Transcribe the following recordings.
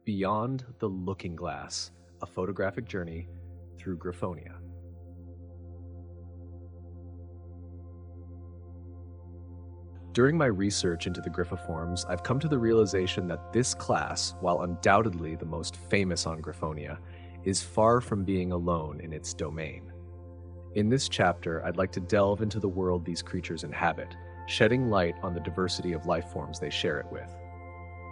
Beyond the Looking Glass, a photographic journey through Gryphonia. During my research into the Gryphiforms, I've come to the realization that this class, while undoubtedly the most famous on Gryphonia, is far from being alone in its domain. In this chapter, I'd like to delve into the world these creatures inhabit, shedding light on the diversity of life forms they share it with.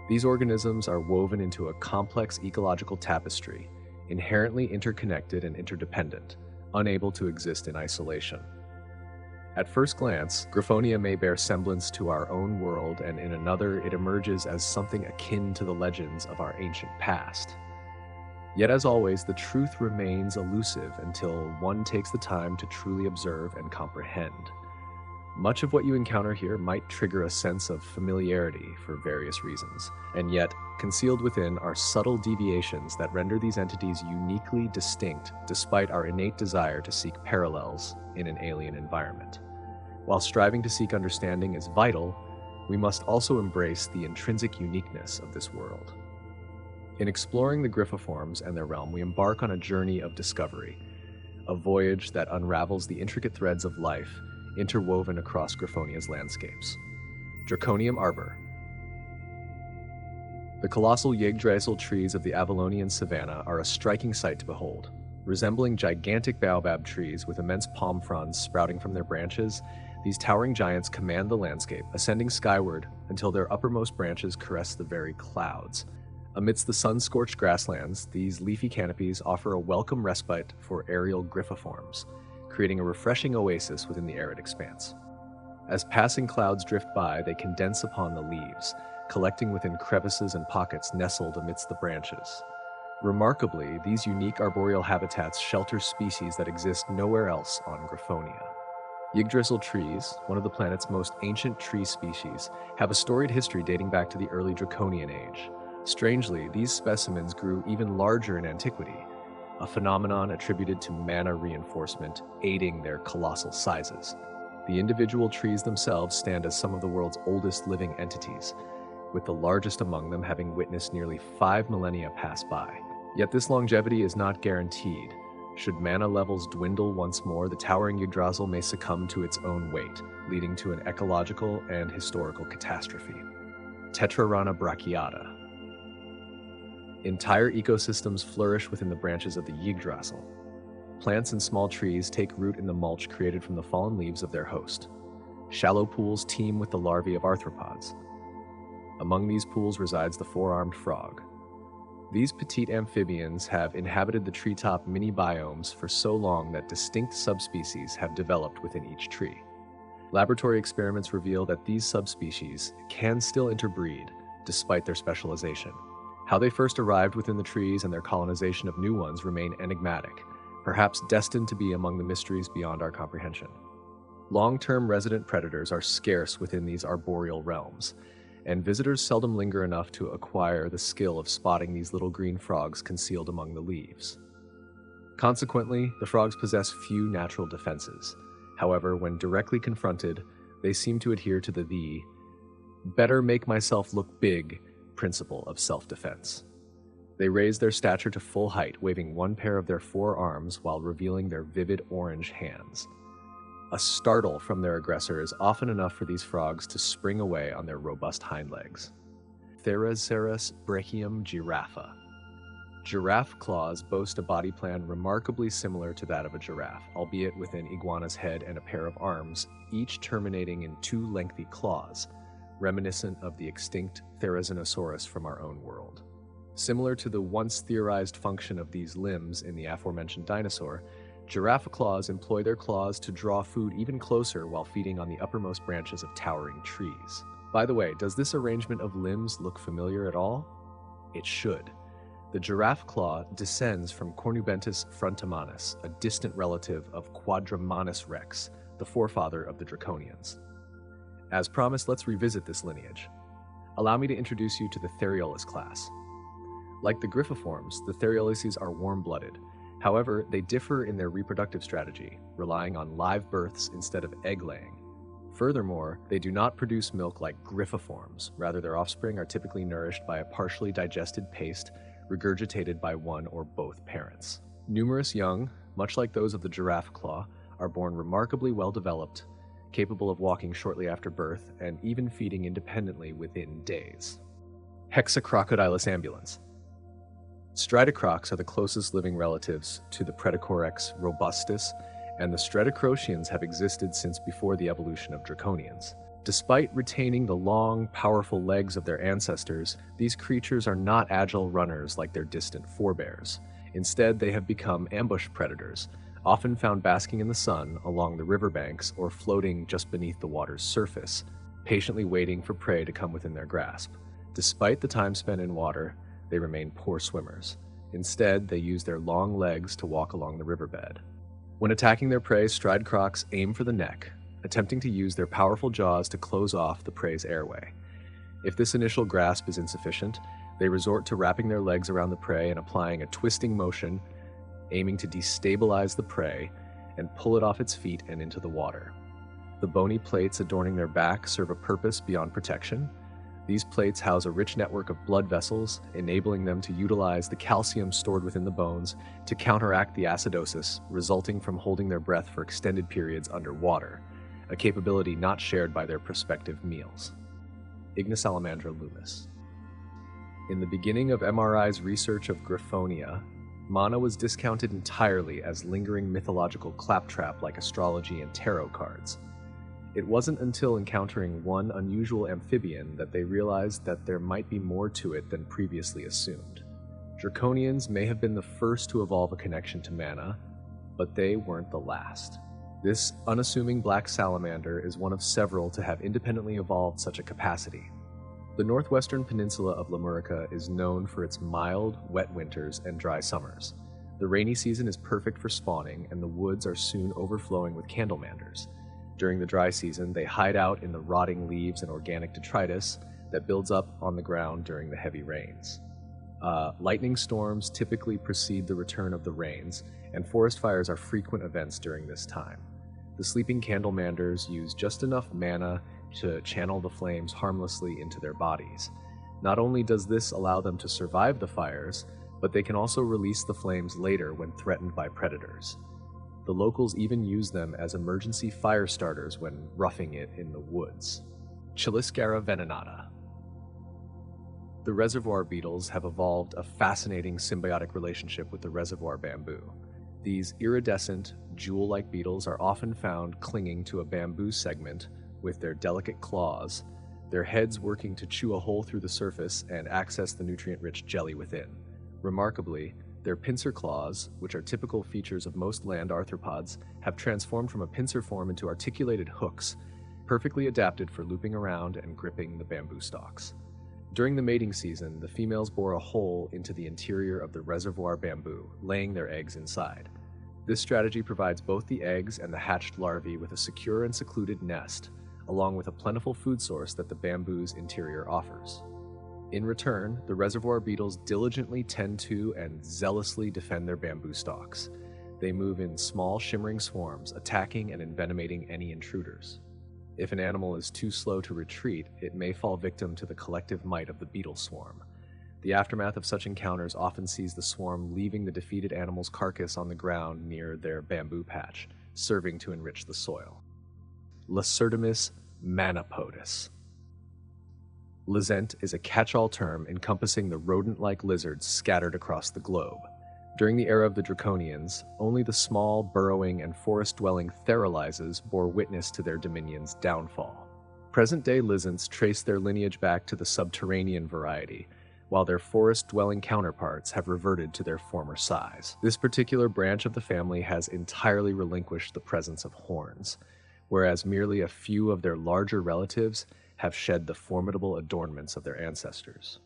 These organisms are woven into a complex ecological tapestry, inherently interconnected and interdependent, unable to exist in isolation. At first glance, Gryphonia may bear semblance to our own world, and in another it emerges as something akin to the legends of our ancient past. Yet as always, the truth remains elusive until one takes the time to truly observe and comprehend. Much of what you encounter here might trigger a sense of familiarity for various reasons, and yet, concealed within are subtle deviations that render these entities uniquely distinct despite our innate desire to seek parallels in an alien environment. While striving to seek understanding is vital, we must also embrace the intrinsic uniqueness of this world. In exploring the Gryphiforms and their realm, we embark on a journey of discovery, a voyage that unravels the intricate threads of life interwoven across Gryphonia's landscapes. Draconium Arbor. The colossal Yggdrasil trees of the Avalonian savanna are a striking sight to behold. Resembling gigantic baobab trees with immense palm fronds sprouting from their branches, these towering giants command the landscape, ascending skyward until their uppermost branches caress the very clouds. Amidst the sun-scorched grasslands, these leafy canopies offer a welcome respite for aerial Gryphiforms, creating a refreshing oasis within the arid expanse. As passing clouds drift by, they condense upon the leaves, collecting within crevices and pockets nestled amidst the branches. Remarkably, these unique arboreal habitats shelter species that exist nowhere else on Gryphonia. Yggdrasil trees, one of the planet's most ancient tree species, have a storied history dating back to the early Draconian age. Strangely, these specimens grew even larger in antiquity, a phenomenon attributed to mana reinforcement aiding their colossal sizes. The individual trees themselves stand as some of the world's oldest living entities, with the largest among them having witnessed nearly 5 millennia pass by. Yet this longevity is not guaranteed. Should mana levels dwindle once more, the towering Yggdrasil may succumb to its own weight, leading to an ecological and historical catastrophe. Tetrarana brachiata. Entire ecosystems flourish within the branches of the Yggdrasil. Plants and small trees take root in the mulch created from the fallen leaves of their host. Shallow pools teem with the larvae of arthropods. Among these pools resides the four-armed frog. These petite amphibians have inhabited the treetop mini-biomes for so long that distinct subspecies have developed within each tree. Laboratory experiments reveal that these subspecies can still interbreed despite their specialization. How they first arrived within the trees and their colonization of new ones remain enigmatic, perhaps destined to be among the mysteries beyond our comprehension. Long-term resident predators are scarce within these arboreal realms, and visitors seldom linger enough to acquire the skill of spotting these little green frogs concealed among the leaves. Consequently, the frogs possess few natural defenses. However, when directly confronted, they seem to adhere to the better make myself look big principle of self-defense. They raise their stature to full height, waving one pair of their forearms while revealing their vivid orange hands. A startle from their aggressor is often enough for these frogs to spring away on their robust hind legs. Theracerus brachium giraffa. Giraffe claws boast a body plan remarkably similar to that of a giraffe, albeit with an iguana's head and a pair of arms, each terminating in 2 lengthy claws, reminiscent of the extinct Therizinosaurus from our own world. Similar to the once theorized function of these limbs in the aforementioned dinosaur, giraffe claws employ their claws to draw food even closer while feeding on the uppermost branches of towering trees. By the way, does this arrangement of limbs look familiar at all? It should. The giraffe claw descends from Cornubentus frontamanus, a distant relative of Quadrimanus rex, the forefather of the Draconians. As promised, let's revisit this lineage. Allow me to introduce you to the Theriolus class. Like the Gryphiforms, the Therioluses are warm-blooded. However, they differ in their reproductive strategy, relying on live births instead of egg-laying. Furthermore, they do not produce milk like Gryphoforms. Rather, their offspring are typically nourished by a partially digested paste regurgitated by one or both parents. Numerous young, much like those of the giraffe claw, are born remarkably well developed, capable of walking shortly after birth, and even feeding independently within days. Hexacrocodilus ambulans. Stridecrocs are the closest living relatives to the Predacorex robustus, and the Stridecrocians have existed since before the evolution of draconians. Despite retaining the long, powerful legs of their ancestors, these creatures are not agile runners like their distant forebears. Instead, they have become ambush predators, often found basking in the sun along the riverbanks or floating just beneath the water's surface, patiently waiting for prey to come within their grasp. Despite the time spent in water, they remain poor swimmers. Instead, they use their long legs to walk along the riverbed. When attacking their prey, Stridecrocs aim for the neck, attempting to use their powerful jaws to close off the prey's airway. If this initial grasp is insufficient, they resort to wrapping their legs around the prey and applying a twisting motion, aiming to destabilize the prey and pull it off its feet and into the water. The bony plates adorning their back serve a purpose beyond protection. These plates house a rich network of blood vessels, enabling them to utilize the calcium stored within the bones to counteract the acidosis resulting from holding their breath for extended periods underwater, a capability not shared by their prospective meals. Ignosalamandra loomis. In the beginning of MRI's research of Gryphonia, mana was discounted entirely as lingering mythological claptrap like astrology and tarot cards. It wasn't until encountering one unusual amphibian that they realized that there might be more to it than previously assumed. Draconians may have been the first to evolve a connection to mana, but they weren't the last. This unassuming black salamander is one of several to have independently evolved such a capacity. The northwestern peninsula of Lemurica is known for its mild, wet winters and dry summers. The rainy season is perfect for spawning, and the woods are soon overflowing with candlemanders. During the dry season, they hide out in the rotting leaves and organic detritus that builds up on the ground during the heavy rains. Lightning storms typically precede the return of the rains, and forest fires are frequent events during this time. The sleeping candlemanders use just enough mana to channel the flames harmlessly into their bodies. Not only does this allow them to survive the fires, but they can also release the flames later when threatened by predators. The locals even use them as emergency fire starters when roughing it in the woods. Chaliscara venenata. The reservoir beetles have evolved a fascinating symbiotic relationship with the reservoir bamboo. These iridescent, jewel-like beetles are often found clinging to a bamboo segment with their delicate claws, their heads working to chew a hole through the surface and access the nutrient-rich jelly within. Remarkably, their pincer claws, which are typical features of most land arthropods, have transformed from a pincer form into articulated hooks, perfectly adapted for looping around and gripping the bamboo stalks. During the mating season, the females bore a hole into the interior of the reservoir bamboo, laying their eggs inside. This strategy provides both the eggs and the hatched larvae with a secure and secluded nest, along with a plentiful food source that the bamboo's interior offers. In return, the reservoir beetles diligently tend to and zealously defend their bamboo stalks. They move in small, shimmering swarms, attacking and envenomating any intruders. If an animal is too slow to retreat, it may fall victim to the collective might of the beetle swarm. The aftermath of such encounters often sees the swarm leaving the defeated animal's carcass on the ground near their bamboo patch, serving to enrich the soil. Lacertimus manipodus. Lizent is a catch-all term encompassing the rodent-like lizards scattered across the globe. During the era of the Draconians, only the small, burrowing, and forest-dwelling Theralizes bore witness to their dominion's downfall. Present-day lizards trace their lineage back to the subterranean variety, while their forest-dwelling counterparts have reverted to their former size. This particular branch of the family has entirely relinquished the presence of horns, whereas merely a few of their larger relatives have shed the formidable adornments of their ancestors.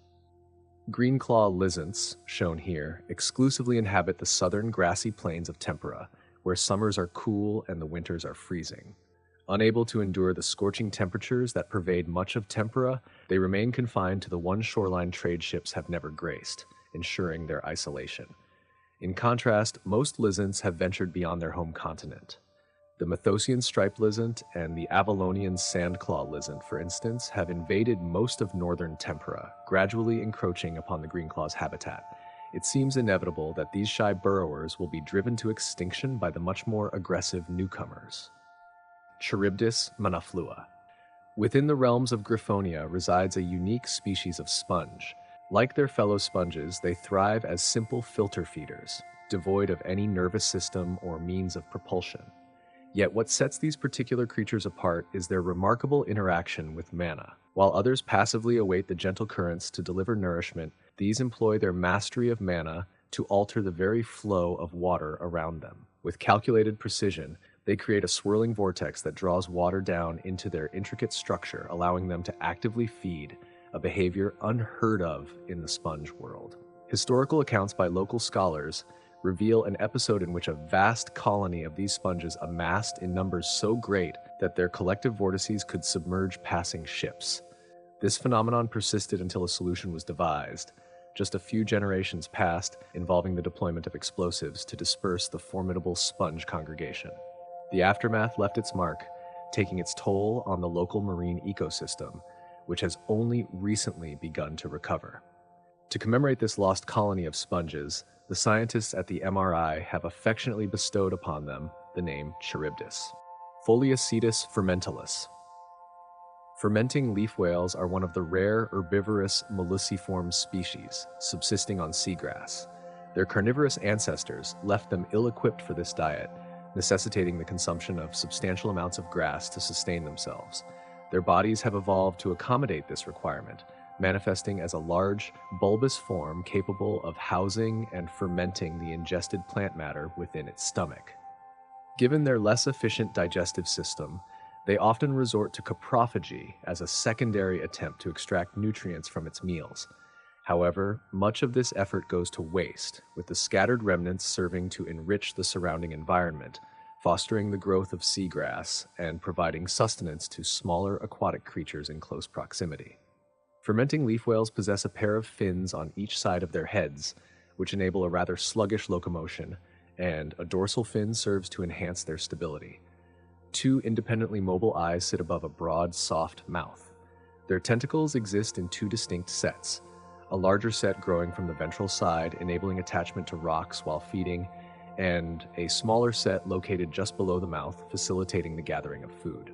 Greenclaw lizards, shown here, exclusively inhabit the southern grassy plains of Tempera, where summers are cool and the winters are freezing. Unable to endure the scorching temperatures that pervade much of Tempera, they remain confined to the one shoreline trade ships have never graced, ensuring their isolation. In contrast, most lizards have ventured beyond their home continent. The Methosian striped lizard and the Avalonian sandclaw lizard, for instance, have invaded most of northern tempera, gradually encroaching upon the greenclaw's habitat. It seems inevitable that these shy burrowers will be driven to extinction by the much more aggressive newcomers. Charybdis monoflua. Within the realms of Gryphonia resides a unique species of sponge. Like their fellow sponges, they thrive as simple filter feeders, devoid of any nervous system or means of propulsion. Yet what sets these particular creatures apart is their remarkable interaction with mana. While others passively await the gentle currents to deliver nourishment, these employ their mastery of mana to alter the very flow of water around them. With calculated precision, they create a swirling vortex that draws water down into their intricate structure, allowing them to actively feed, a behavior unheard of in the sponge world. Historical accounts by local scholars reveal an episode in which a vast colony of these sponges amassed in numbers so great that their collective vortices could submerge passing ships. This phenomenon persisted until a solution was devised. Just a few generations passed, involving the deployment of explosives to disperse the formidable sponge congregation. The aftermath left its mark, taking its toll on the local marine ecosystem, which has only recently begun to recover. To commemorate this lost colony of sponges, the scientists at the MRI have affectionately bestowed upon them the name Charybdis. Foliacetus fermentalis. Fermenting leaf whales are one of the rare herbivorous Multiverse species, subsisting on seagrass. Their carnivorous ancestors left them ill-equipped for this diet, necessitating the consumption of substantial amounts of grass to sustain themselves. Their bodies have evolved to accommodate this requirement, manifesting as a large, bulbous form capable of housing and fermenting the ingested plant matter within its stomach. Given their less efficient digestive system, they often resort to coprophagy as a secondary attempt to extract nutrients from its meals. However, much of this effort goes to waste, with the scattered remnants serving to enrich the surrounding environment, fostering the growth of seagrass and providing sustenance to smaller aquatic creatures in close proximity. Fermenting leaf whales possess a pair of fins on each side of their heads, which enable a rather sluggish locomotion, and a dorsal fin serves to enhance their stability. Two independently mobile eyes sit above a broad, soft mouth. Their tentacles exist in two distinct sets, a larger set growing from the ventral side, enabling attachment to rocks while feeding, and a smaller set located just below the mouth, facilitating the gathering of food.